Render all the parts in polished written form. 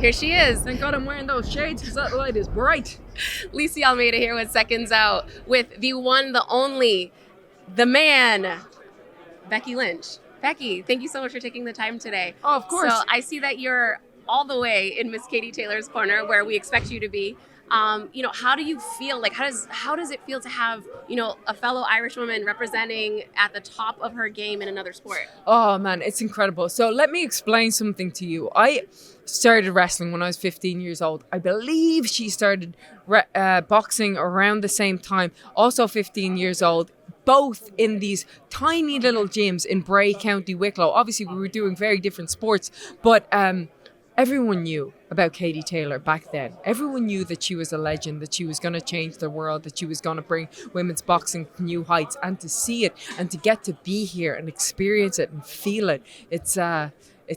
Here she is. Thank God I'm wearing those shades because that light is bright. Lissy Almeida here with Seconds Out with the one, the only, the man, Becky Lynch. Becky, thank you so much for taking the time today. Oh, of course. So I see that you're all the way in Miss Katie Taylor's corner where we expect you to be. How do you feel? Like, how does it feel to have, a fellow Irish woman representing at the top of her game in another sport? Oh, man, it's incredible. So let me explain something to you. I started wrestling when I was 15 years old. I believe she started boxing around the same time, also 15 years old. Both in these tiny little gyms in Bray, County Wicklow. Obviously, we were doing very different sports, but everyone knew about Katie Taylor back then. Everyone knew that she was a legend, that she was going to change the world, that she was going to bring women's boxing to new heights. And to see it and to get to be here and experience it and feel it, it's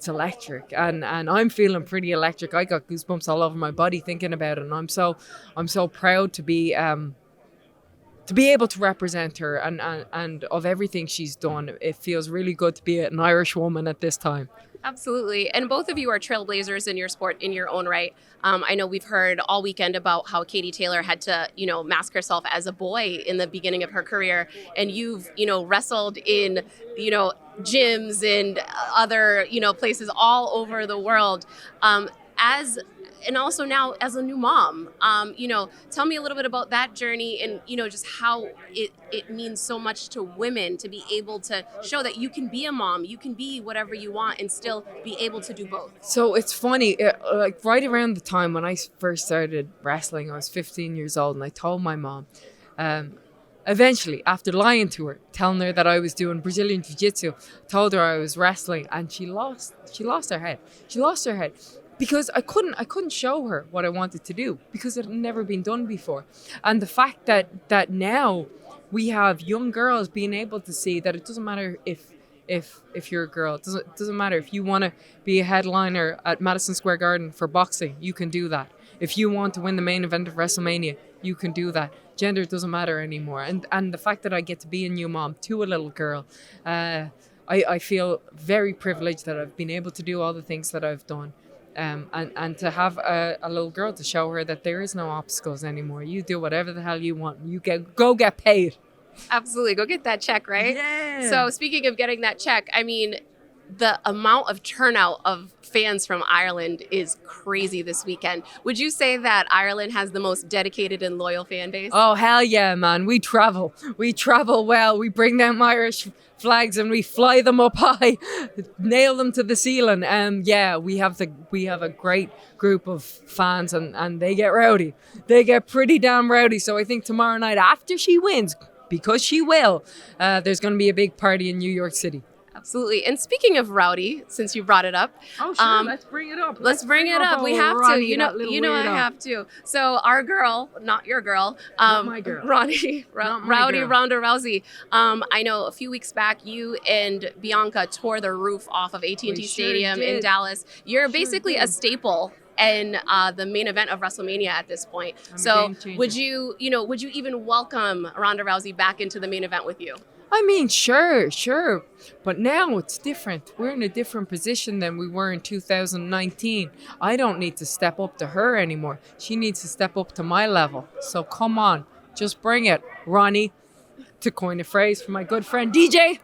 electric. And I'm feeling pretty electric. I got goosebumps all over my body thinking about it. And I'm so proud to be able to represent her and of everything she's done. It feels really good to be an Irish woman at this time. Absolutely. And both of you are trailblazers in your sport in your own right. I know we've heard all weekend about how Katie Taylor had to, mask herself as a boy in the beginning of her career. And you've, wrestled in, gyms and other, places all over the world. And also now as a new mom, tell me a little bit about that journey and, just how it means so much to women to be able to show that you can be a mom, you can be whatever you want and still be able to do both. So it's funny, like right around the time when I first started wrestling, I was 15 years old and I told my mom, eventually, after lying to her, telling her that I was doing Brazilian Jiu-Jitsu, told her I was wrestling, and she lost her head. She lost her head. Because I couldn't show her what I wanted to do because it had never been done before. And the fact that now we have young girls being able to see that it doesn't matter if you're a girl, it doesn't matter if you want to be a headliner at Madison Square Garden for boxing, you can do that. If you want to win the main event of WrestleMania, you can do that. Gender doesn't matter anymore. And the fact that I get to be a new mom to a little girl, I feel very privileged that I've been able to do all the things that I've done. And to have a little girl to show her that there is no obstacles anymore. You do whatever the hell you want. You go get paid. Absolutely. Go get that check, right? Yeah. So speaking of getting that check, I mean, the amount of turnout of fans from Ireland is crazy this weekend. Would you say that Ireland has the most dedicated and loyal fan base? Oh, hell yeah, man. We travel well. We bring them Irish flags and we fly them up high, nail them to the ceiling. Yeah, we have a great group of fans and they get rowdy. They get pretty damn rowdy. So I think tomorrow night after she wins, because she will, there's going to be a big party in New York City. Absolutely. And speaking of rowdy, since you brought it up. Oh, sure. Let's bring it up. Let's bring it up. We have to. You know I have to. So our girl, not your girl. Not my girl. Rowdy Ronda Rousey. I know a few weeks back, you and Bianca tore the roof off of AT&T Stadium in Dallas. You're basically a staple in the main event of WrestleMania at this point. So would you even welcome Ronda Rousey back into the main event with you? I mean, sure. But now it's different. We're in a different position than we were in 2019. I don't need to step up to her anymore. She needs to step up to my level. So come on, just bring it, Ronnie, to coin a phrase from my good friend DJ.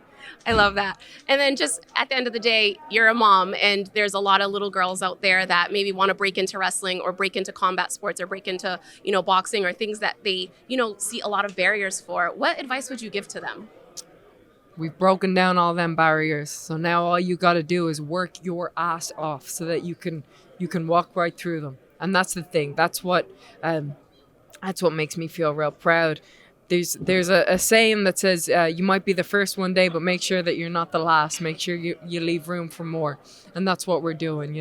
I love that. And then just at the end of the day, you're a mom and there's a lot of little girls out there that maybe want to break into wrestling or break into combat sports or break into, boxing or things that they, see a lot of barriers for. What advice would you give to them? We've broken down all them barriers. So now all you got to do is work your ass off so that you can walk right through them. And that's the thing. That's what makes me feel real proud. There's a saying that says you might be the first one day, but make sure that you're not the last. Make sure you leave room for more. And that's what we're doing,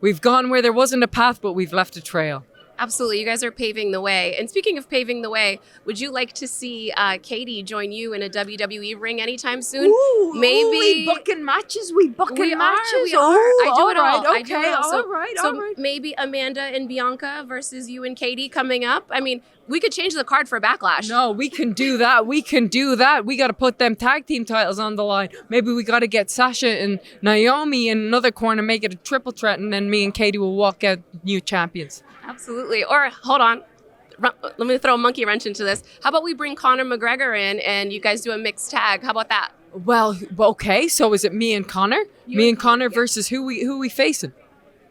We've gone where there wasn't a path, but we've left a trail. Absolutely. You guys are paving the way. And speaking of paving the way, would you like to see Katie join you in a WWE ring anytime soon? Ooh, Maybe. we booking matches. We booking matches. We are. I do it all. I do Okay, it all. all right. So maybe Amanda and Bianca versus you and Katie coming up. I mean, we could change the card for Backlash. No, we can do that. We can do that. We got to put them tag team titles on the line. Maybe we got to get Sasha and Naomi in another corner, make it a triple threat, and then me and Katie will walk out new champions. Absolutely. Or hold on. Let me throw a monkey wrench into this. How about we bring Connor McGregor in and you guys do a mixed tag? How about that? Well, okay. So is it me and Connor? Me and Connor versus who we facing?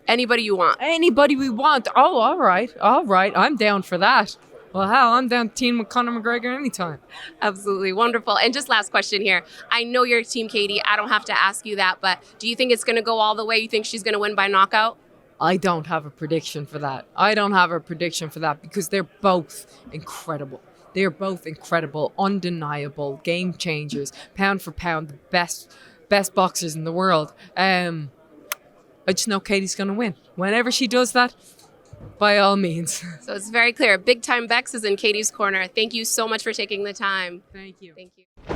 Anybody you want. Anybody we want. Oh, all right. I'm down for that. Well, hell, I'm down team with Connor McGregor anytime. Absolutely. Wonderful. And just last question here. I know you're Team Katie. I don't have to ask you that, but do you think it's going to go all the way? You think she's going to win by knockout? I don't have a prediction for that. Because they're both incredible. They are both incredible, undeniable, game changers, pound for pound, the best boxers in the world. I just know Katie's going to win. Whenever she does that, by all means. So it's very clear. Big Time Bex is in Katie's corner. Thank you so much for taking the time. Thank you. Thank you.